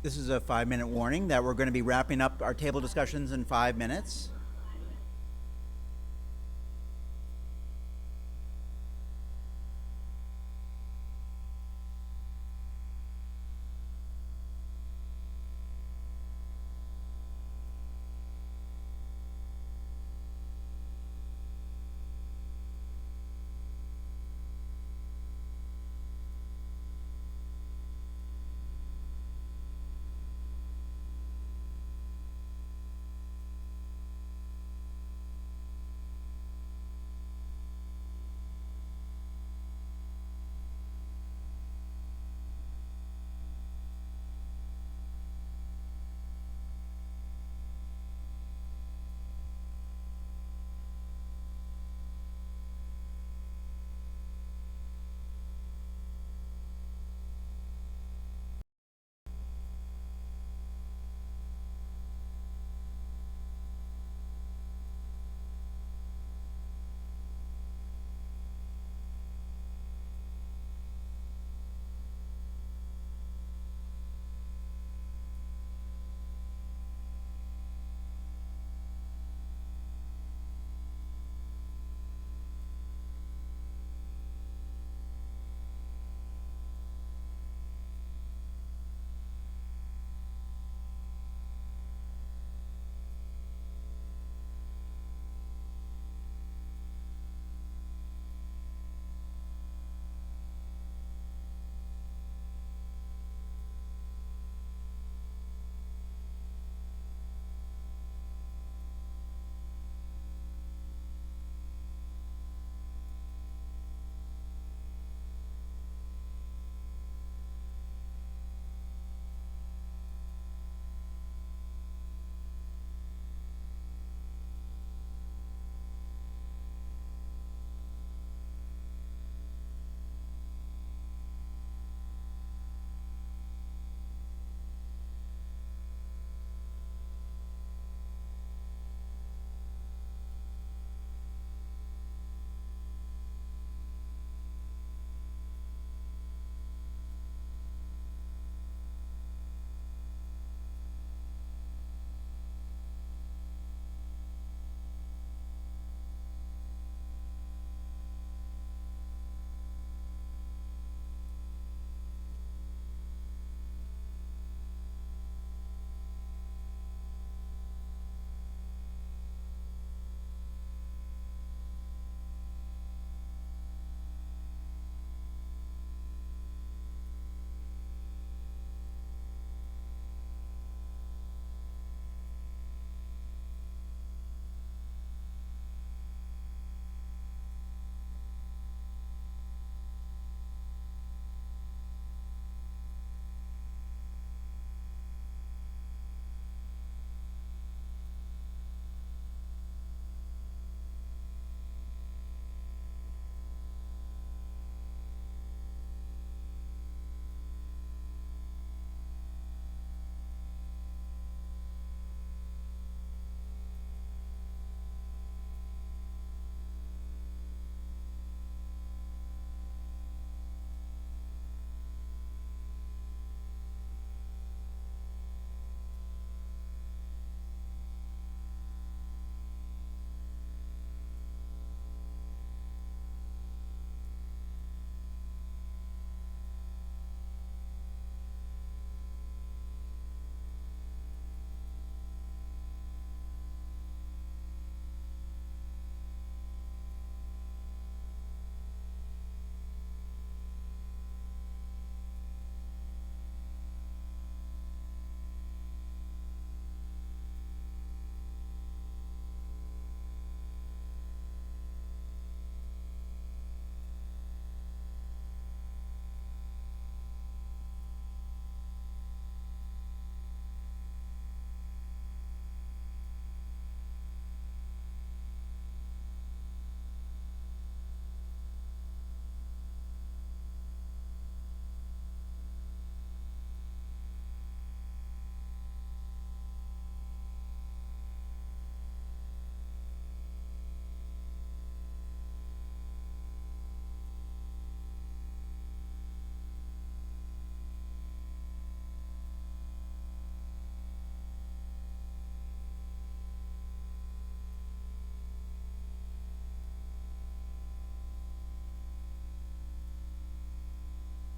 This is a 5-minute warning that we're going to be wrapping up our table discussions in 5 minutes.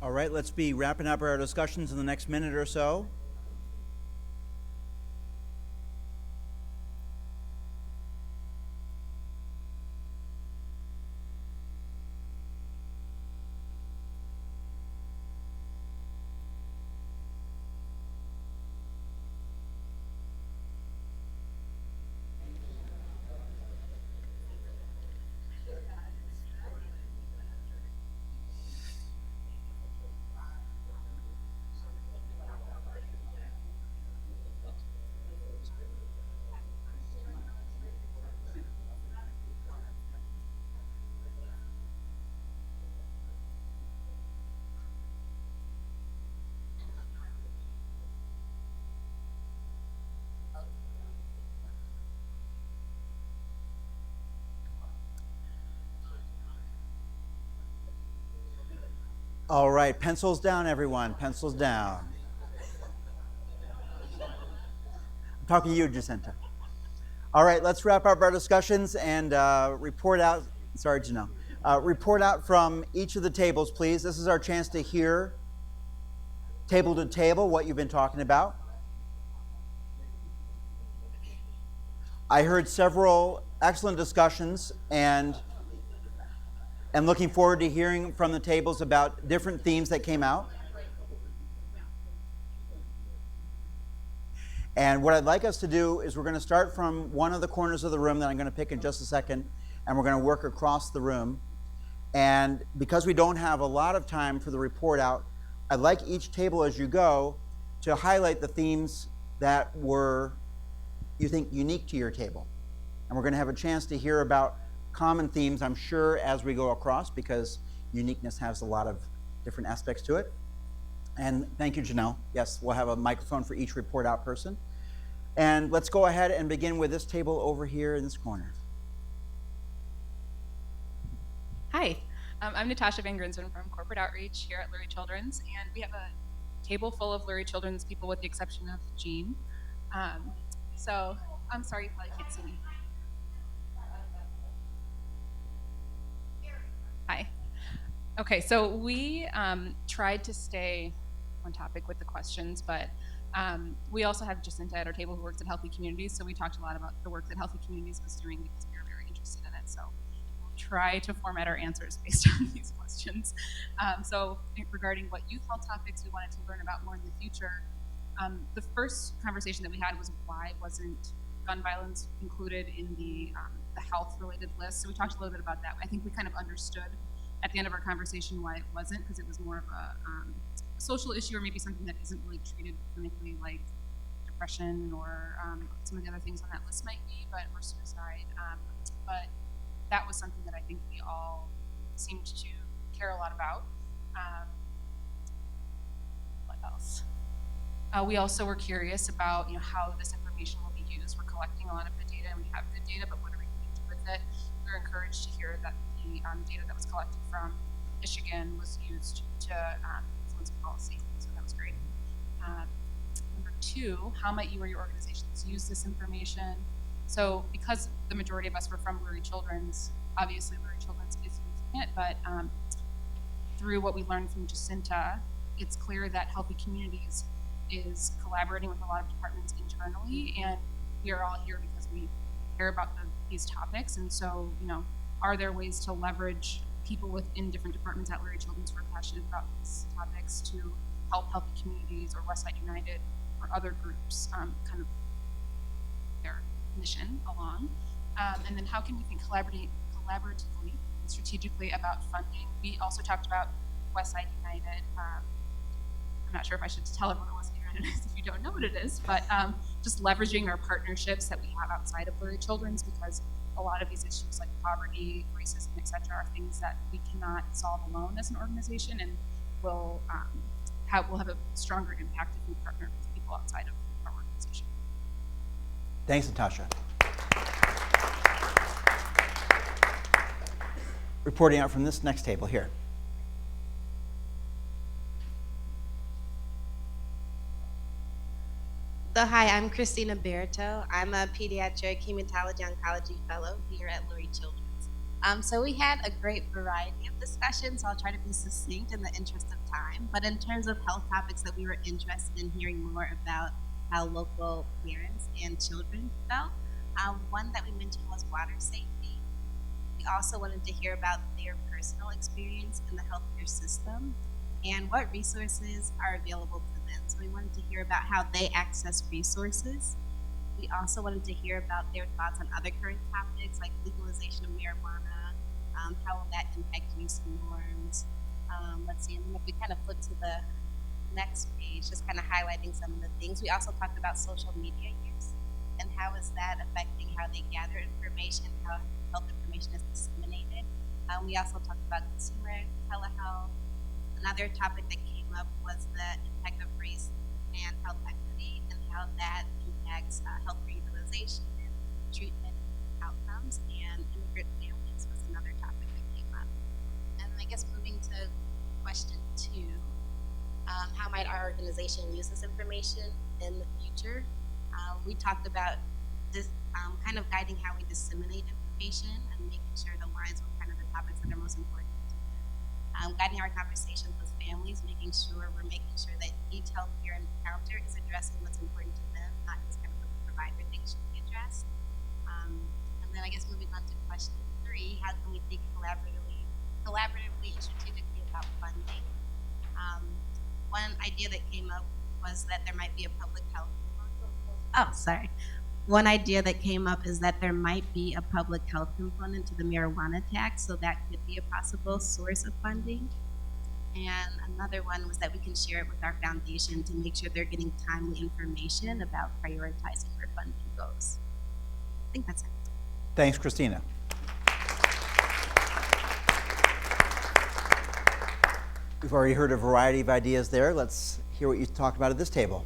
All right, let's be wrapping up our discussions in the next minute or so. All right, pencils down, everyone. Pencils down. I'm talking to you, Jacinta. All right, let's wrap up our discussions and report out. Sorry, Janelle. Report out from each of the tables, please. This is our chance to hear table to table what you've been talking about. I heard several excellent discussions and looking forward to hearing from the tables about different themes that came out. And what I'd like us to do is we're going to start from one of the corners of the room that I'm going to pick in just a second, and we're going to work across the room. And because we don't have a lot of time for the report out, I'd like each table as you go to highlight the themes that were, you think, unique to your table. And we're going to have a chance to hear about common themes, I'm sure, as we go across, because uniqueness has a lot of different aspects to it. And thank you, Janelle. Yes, we'll have a microphone for each report out person. And let's go ahead and begin with this table over here in this corner. Hi, I'm Natasha Van Grinsven from Corporate Outreach here at Lurie Children's, and we have a table full of Lurie Children's people with the exception of Jean. So I'm sorry you probably can't see me. Hi. Okay, so we tried to stay on topic with the questions, but we also have Jacinta at our table who works at Healthy Communities, so we talked a lot about the work that Healthy Communities was doing because we were very interested in it. So we'll try to format our answers based on these questions. So regarding what youth health topics we wanted to learn about more in the future, the first conversation that we had was why wasn't gun violence included in the health-related list. So we talked a little bit about that. I think we kind of understood at the end of our conversation why it wasn't, because it was more of a social issue or maybe something that isn't really treated clinically like depression or some of the other things on that list might be, or suicide. But that was something that I think we all seemed to care a lot about. What else? We also were curious about how this information will be used. We're collecting a lot of the data, and we have good data, but what are we going to do with it? We were encouraged to hear that the data that was collected from Michigan was used to influence policy, so that was great. Number two, how might you or your organizations use this information? So because the majority of us were from Lurie Children's, obviously Lurie Children's is using it, but through what we learned from Jacinta, it's clear that Healthy Communities is collaborating with a lot of departments internally, and we are all here because we care about these topics. And so, are there ways to leverage people within different departments at Lurie Children's who are passionate about these topics to help Healthy Communities or Westside United or other groups kind of their mission along? And then how can we think collaboratively and strategically about funding? We also talked about Westside United. I'm not sure if I should tell everyone what Westside United is if you don't know what it is, but just leveraging our partnerships that we have outside of Lurie Children's, because a lot of these issues like poverty, racism, et cetera, are things that we cannot solve alone as an organization, and will have a stronger impact if we partner with people outside of our organization. Thanks, Natasha. Reporting out from this next table here. So hi, I'm Christina Berto. I'm a pediatric hematology oncology fellow here at Lurie Children's. So we had a great variety of discussions. So I'll try to be succinct in the interest of time. But in terms of health topics that we were interested in hearing more about how local parents and children felt, one that we mentioned was water safety. We also wanted to hear about their personal experience in the healthcare system and what resources are available to them. So we wanted to hear about how they access resources. We also wanted to hear about their thoughts on other current topics like legalization of marijuana, how will that impact use norms. Let's see, and then if we kind of flip to the next page, just kind of highlighting some of the things. We also talked about social media use and how is that affecting how they gather information, how health information is disseminated. We also talked about consumer telehealth. Another topic that came up was the impact of race and health equity and how that impacts healthcare utilization and treatment outcomes. And immigrant families was another topic that came up. And I guess moving to question 2, how might our organization use this information in the future? We talked about this kind of guiding how we disseminate information and making sure it aligns with kind of the topics that are most important to them. Guiding our conversations with families, making sure that each healthcare encounter is addressing what's important to them, not just kind of what the provider thinks should be addressed. And then I guess moving on to question 3, how can we think collaboratively and strategically about funding? One idea that came up was that there might be a public health. Oh, sorry. One idea that came up is that there might be a public health component to the marijuana tax, so that could be a possible source of funding. And another one was that we can share it with our foundation to make sure they're getting timely information about prioritizing where funding goes. I think that's it. Thanks, Christina. We've already heard a variety of ideas there. Let's hear what you talked about at this table.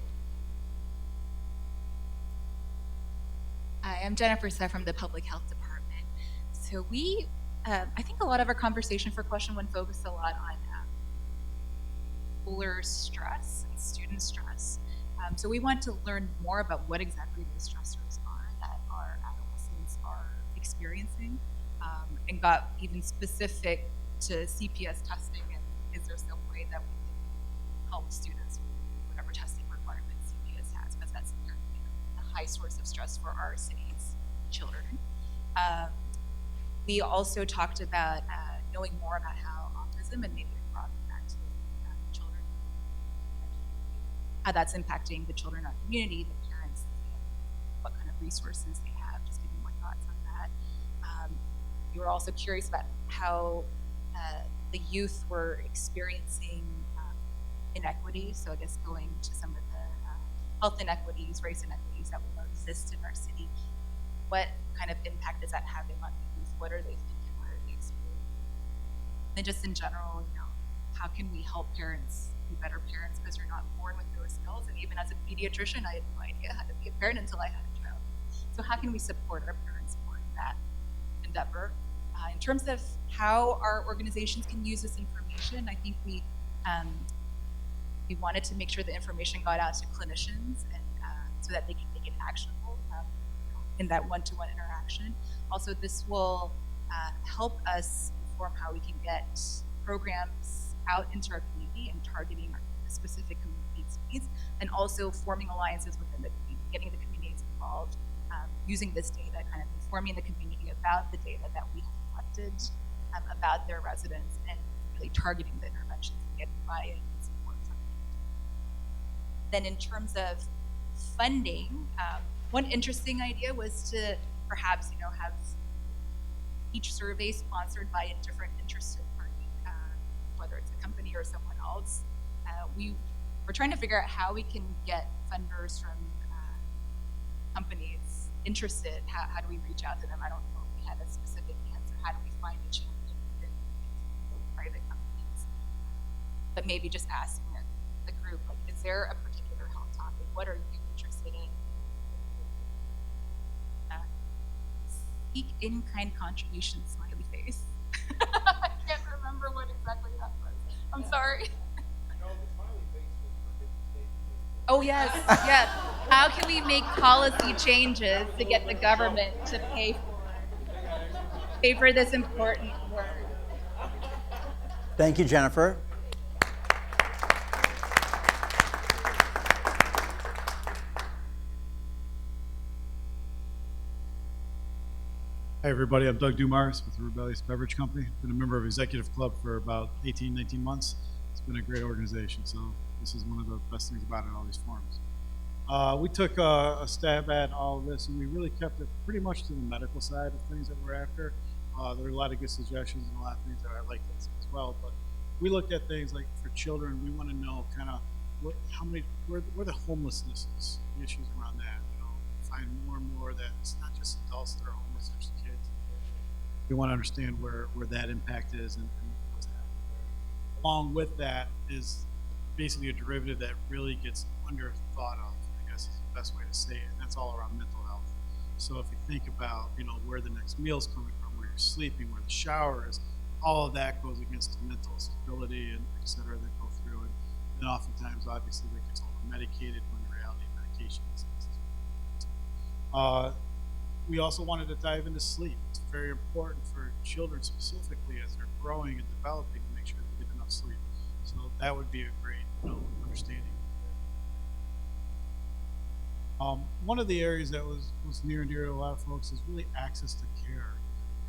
Hi, I'm Jennifer Suh from the Public Health Department. So I think a lot of our conversation for question 1 focused a lot on schooler stress and student stress. So we want to learn more about what exactly those stressors are that our adolescents are experiencing, and got even specific to CPS testing and is there some way that we can help students with whatever testing requirements CPS has, because that's a high source of stress for our city's children. We also talked about knowing more about how autism and maybe brought back to children, how that's impacting the children in our community, the parents, what kind of resources they have, just giving more thoughts on that. We were also curious about how the youth were experiencing inequity. So I guess going to some of the health inequities, race inequities that will exist in our city. What kind of impact is that having on the youth? What are they thinking? What are they experiencing? And just in general, how can we help parents be better parents, because you're not born with those skills. And even as a pediatrician, I had no idea how to be a parent until I had a child. So how can we support our parents more in that endeavor? In terms of how our organizations can use this information, I think we wanted to make sure the information got out to clinicians and so that they can make it actionable in that one-to-one interaction. Also, this will help us inform how we can get programs out into our community and targeting our specific community's needs, and also forming alliances within the community, getting the communities involved, using this data, kind of informing the community about the data that we have collected about their residents, and really targeting the interventions and getting buy-in and support from them. Then in terms of funding, one interesting idea was to perhaps have each survey sponsored by a different interested party, whether it's a company or someone else. We're trying to figure out how we can get funders from companies interested. How do we reach out to them? I don't know if we had a specific answer. How do we find a champion within private companies? But maybe just asking the group, like, is there a particular health topic? What are you interested in? Seek in-kind contributions, smiley face. I can't remember what exactly that was. I'm sorry. Oh yes, yes. How can we make policy changes to get the government to pay for it? pay for this important work. Thank you, Jennifer. Hi, everybody. I'm Doug Dumars with the Rebellious Beverage Company. Been a member of Executive Club for about 18, 19 months. It's been a great organization, so this is one of the best things about it, all these forums. We took a stab at all of this, and we really kept it pretty much to the medical side of things that we're after. There were a lot of good suggestions and a lot of things that I liked as well, but we looked at things like for children, we want to know kind of where the homelessness is, the issues around that. Find more and more that it's not just adults that are homeless, there's kids. We want to understand where that impact is and what's happening. Along with that is basically a derivative that really gets under thought of, I guess is the best way to say it, and that's all around mental health. So if you think about, where the next meal's coming from, where you're sleeping, where the shower is, all of that goes against the mental stability and et cetera that go through. And then oftentimes, obviously, that gets over-medicated when in reality medication is. We also wanted to dive into sleep. It's very important for children specifically as they're growing and developing to make sure they get enough sleep. So that would be a great understanding. One of the areas that was near and dear to a lot of folks is really access to care,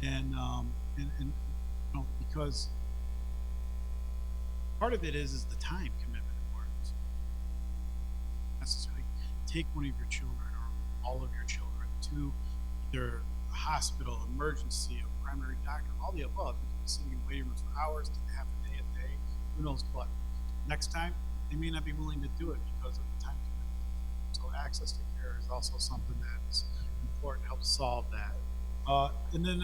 and because part of it is the time commitment at work. Necessarily take one of your children or all of your children to either a hospital, emergency, a primary doctor, all the above. You can be sitting in waiting rooms for hours to half a day, who knows what. Next time, they may not be willing to do it because of the time commitment. So access to care is also something that is important to help solve that. And then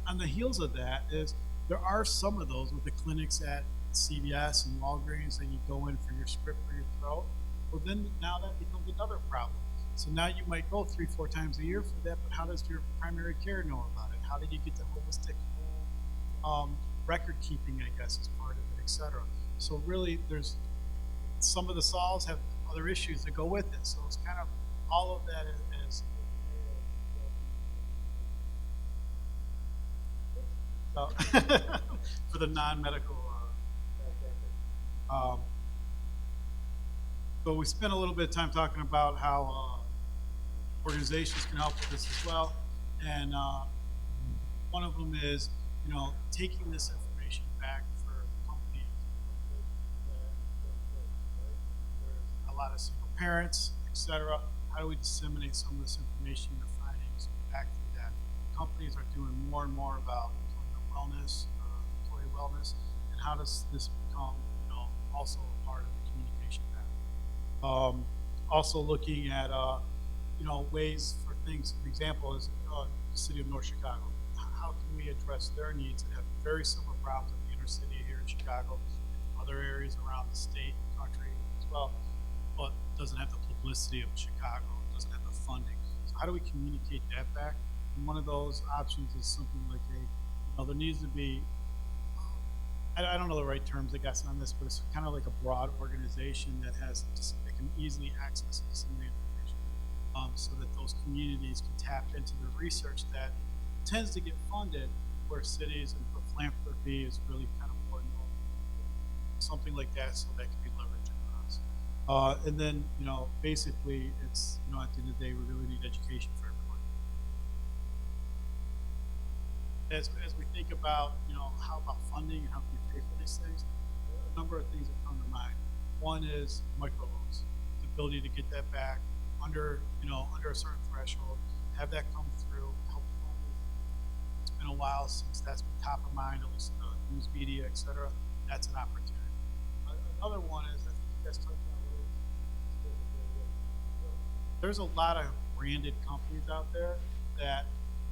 on the heels of that is there are some of those with the clinics at CVS and Walgreens that you go in for your script for your throat. Well, then now that becomes another problem. So now you might go 3-4 times a year for that, but how does your primary care know about it? How did you get the holistic record keeping, I guess, is part of it, et cetera. So really, there's some of the solves have other issues that go with it. So it's kind of all of that is for the non-medical. So we spent a little bit of time talking about how organizations can help with this as well, and one of them is, taking this information back for companies. There's a lot of single parents, etc. How do we disseminate some of this information and findings back through that? Companies are doing more and more about wellness, employee wellness, and how does this become, also a part of the communication pattern? Also looking at, ways for things. For example, is the city of North Chicago. How can we address their needs that have very similar problems in the inner city here in Chicago, and other areas around the state, country as well, but doesn't have the publicity of Chicago, doesn't have the funding. So how do we communicate that back? And one of those options is something like there needs to be, I don't know the right terms, I guess, on this, but it's kind of like a broad organization that can easily access and disseminate information, so that those communities can tap into the research that tends to get funded where cities and philanthropy is really kind of more known. Something like that, so that can be leveraged across. And then, basically, it's, at the end of the day, we really need education for everyone. As we think about, how about funding and how can we pay for these things, a number of things that come to mind. One is microloans, the ability to get that back under a certain threshold, have that come through, help fund it. It's been a while since that's been top of mind, at least in the news media, et cetera. That's an opportunity. Another one is, I think you guys talked about there's a lot of branded companies out there that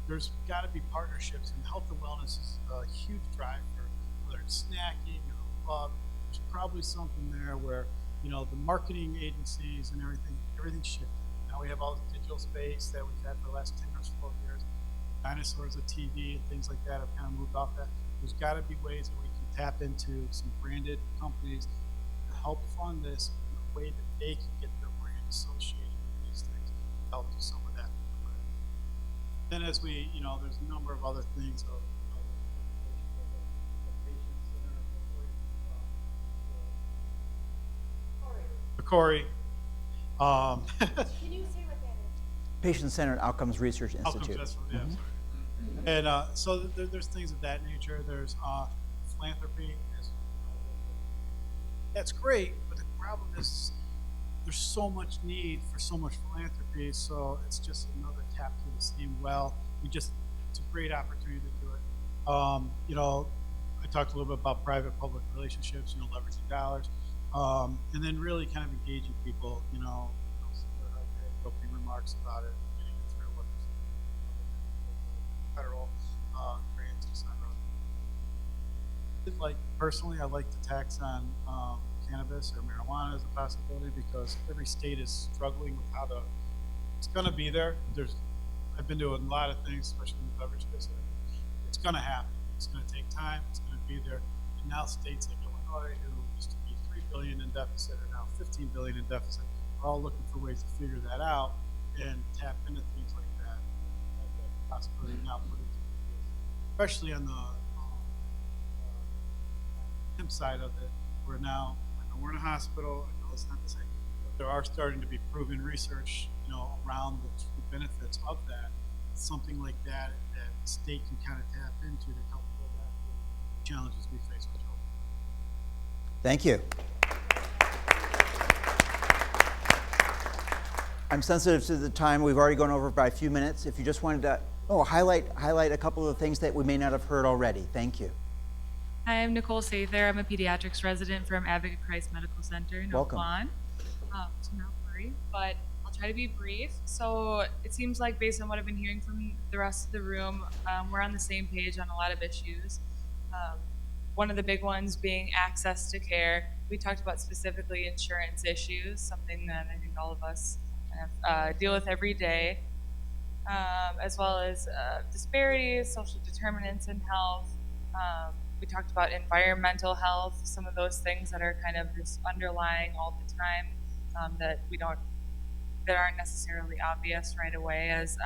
there's got to be partnerships, and health and wellness is a huge drive for whether it's snacking or a club. There's probably something there where, the marketing agencies and everything's shifted. Now we have all the digital space that we've had for the last 10 or 12 years. Dinosaurs of TV and things like that have kind of moved off that. There's got to be ways that we can tap into some branded companies to help fund this in a way that they can get their brand associated with these things, help do some of that. Then as we, there's a number of other things. Corey. Can you say what that is? Patient-Centered Outcomes Research Outcomes, Institute. that's what, yeah, sorry. And so there's things of that nature. There's philanthropy. That's great, but the problem is there's so much need for so much philanthropy, so it's just another tap to the same well. It's a great opportunity to do it. I talked a little bit about private-public relationships, leveraging dollars, and then really kind of engaging people, opening remarks about it, getting it through what federal grants, etc. Personally, I like the tax on cannabis or marijuana as a possibility because every state is struggling with how to. It's going to be there. I've been doing a lot of things, especially in the beverage business. It's going to happen. It's going to take time. It's going to be there. And now states like Illinois, who used to be $3 billion in deficit, are now $15 billion in deficit. Are all looking for ways to figure that out and tap into things like that. That possibility now put into especially on the hemp side of it. We're now, I know we're in a hospital. I know it's not the same, but there are starting to be proven research, around the true benefits of that. Something like that the state can kind of tap into to help fill that challenges we face with children. Thank you. I'm sensitive to the time. We've already gone over by a few minutes. If you just wanted to, highlight a couple of things that we may not have heard already. Thank you. Hi, I'm Nicole Sather. I'm a pediatrics resident from Advocate Christ Medical Center in Oak Welcome. Lawn. So not worry, but I'll try to be brief. So it seems like based on what I've been hearing from the rest of the room, we're on the same page on a lot of issues. One of the big ones being access to care. We talked about specifically insurance issues, something that I think all of us deal with every day, as well as disparities, social determinants in health. We talked about environmental health, some of those things that are kind of just underlying all the time that aren't necessarily obvious right away as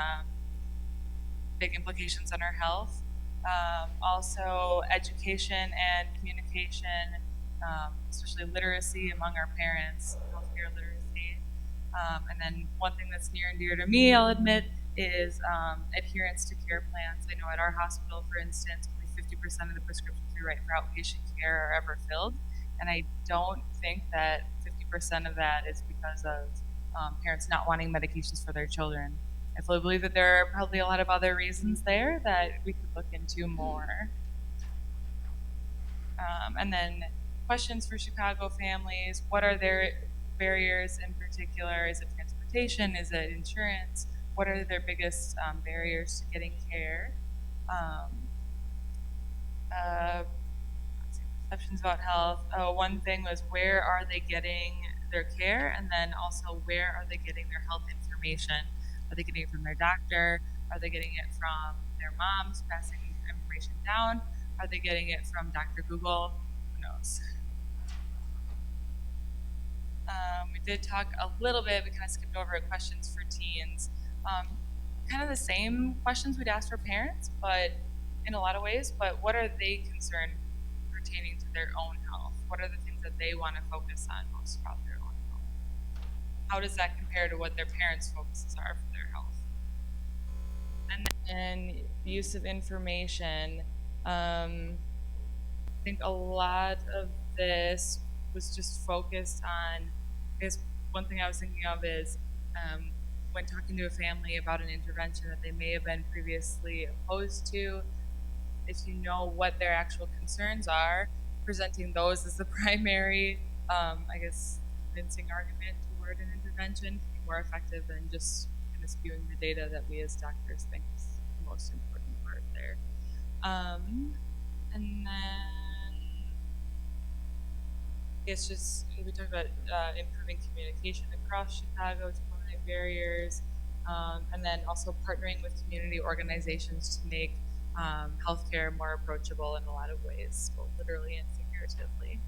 big implications on our health. Also education and communication, especially literacy among our parents, healthcare literacy. And then one thing that's near and dear to me, I'll admit, is adherence to care plans. I know at our hospital, for instance, only 50% of the prescriptions we write for outpatient care are ever filled. And I don't think that 50% of that is because of parents not wanting medications for their children. I fully believe that there are probably a lot of other reasons there that we could look into more. And then questions for Chicago families. What are their barriers in particular? Is it transportation? Is it insurance? What are their biggest barriers to getting care? Perceptions about health. One thing was where are they getting their care? And then also where are they getting their health information? Are they getting it from their doctor? Are they getting it from their moms passing information down? Are they getting it from Dr. Google? Who knows? We did talk a little bit, we kind of skipped over it, questions for teens. Kind of the same questions we'd ask for parents, but in a lot of ways, but what are they concerned pertaining to their own health? What are the things that they want to focus on most about their own health? How does that compare to what their parents' focuses are for their health? And then use of information. I think a lot of this was just focused on, I guess one thing I was thinking of is when talking to a family about an intervention that they may have been previously opposed to, if you know what their actual concerns are, presenting those as the primary, I guess, convincing argument toward an intervention can be more effective than just kind of spewing the data that we as doctors think is the most important part there. And then it's just, we talked about improving communication across Chicago to eliminate barriers, and then also partnering with community organizations to make healthcare more approachable in a lot of ways, both literally and figuratively.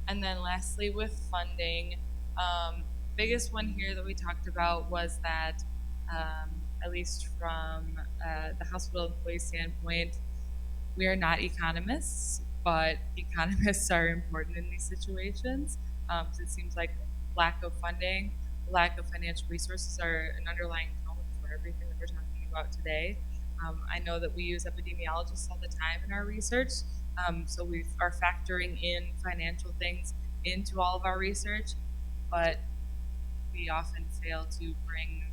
And then lastly, with funding, biggest one here that we talked about was that at least from the hospital employee standpoint, we are not economists, but economists are important in these situations. So it seems like lack of funding, lack of financial resources are an underlying tone for everything that we're talking about today. I know that we use epidemiologists all the time in our research, so we are factoring in financial things into all of our research, but we often fail to bring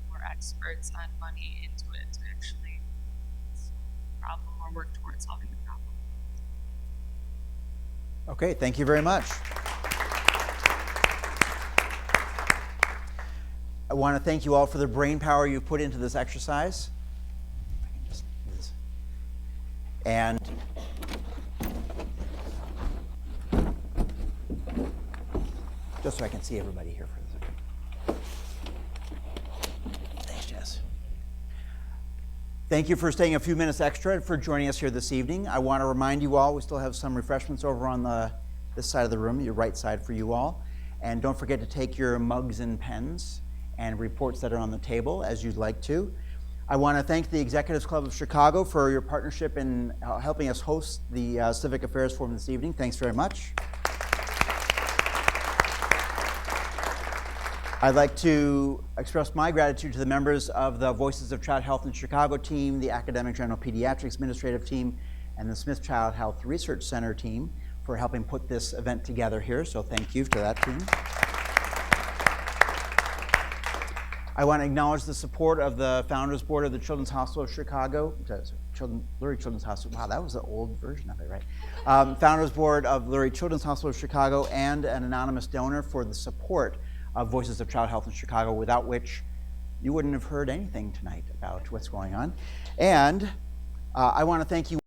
more experts on money into it to actually solve the problem or work towards solving the problem. Okay, thank you very much. I want to thank you all for the brain power you've put into this exercise. I can just do this. And just so I can see everybody here for a second. Thanks, Jess. Thank you for staying a few minutes extra and for joining us here this evening. I want to remind you all, we still have some refreshments over on this side of the room, your right side for you all. And don't forget to take your mugs and pens and reports that are on the table as you'd like to. I want to thank the Executives Club of Chicago for your partnership in helping us host the Civic Affairs Forum this evening. Thanks very much. I'd like to express my gratitude to the members of the Voices of Child Health in Chicago team, the Academic General Pediatrics Administrative team, and the Smith Child Health Research Center team for helping put this event together here. So thank you to that team. I want to acknowledge the support of the Founders Board of the Children's Hospital of Chicago, Lurie Children's Hospital. Wow, that was the old version of it, right? Founders Board of Lurie Children's Hospital of Chicago, and an anonymous donor for the support of Voices of Child Health in Chicago, without which you wouldn't have heard anything tonight about what's going on. And I want to thank you